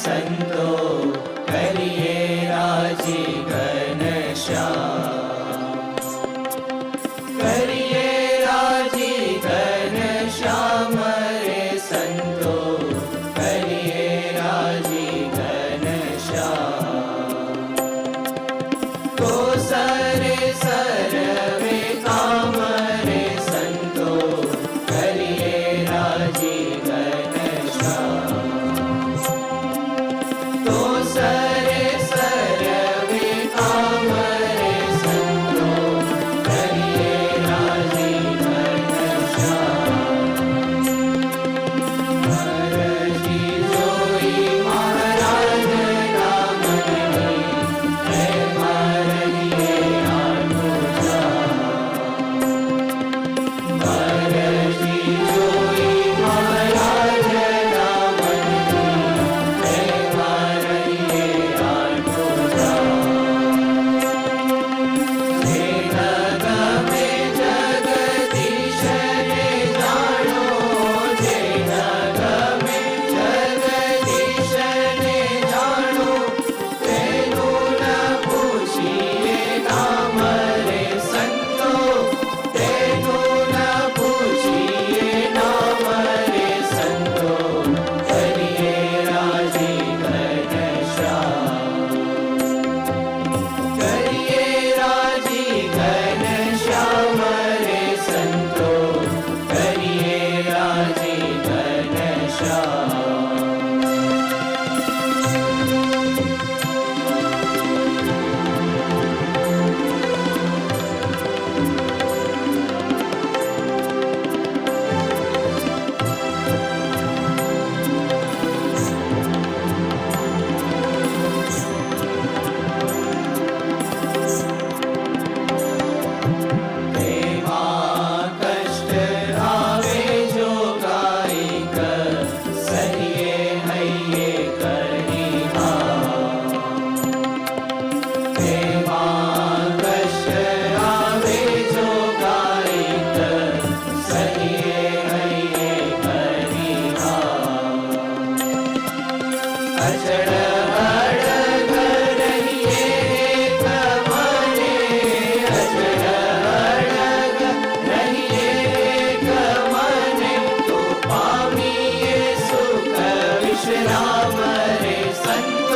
संतो करिए राजी घनश्याम। करिए राजी घनश्याम रे संतो करिए राजी घनश्याम। तो सरे सर्वे काम रे संतो करिए राजी घनश्याम। तो सरे सर्वे काम रे संतो करिए राजी घनश्याम। हरजी जोई महाराज नामनी है मारनिये आनुजा। हरजी जोई महाराज नामनी है मारनिये आनुजा। हे नगमे जगदीश ने जानो, हे नगमे जगदीश ने जानो। तेनु न पूछिए नाम रे संतो, तेनु न पूछिए नाम रे संतो करिए राजी घनश्याम। करिए राजी घनश्याम रे संतो करिए राजी घनश्याम। તેમાં કષ્ટ આવે જો કાંઈક સહિએ હૈયે કરી હા। તેમાં કષ્ટ આવે જો કાંઈક સહિએ હૈયે કરી હા। અચળ અડગ રહીએ એક મને, અચળ અડગ રહીએ એક મને। તો પામીએ સુખ વિશ્રામ રે સંતો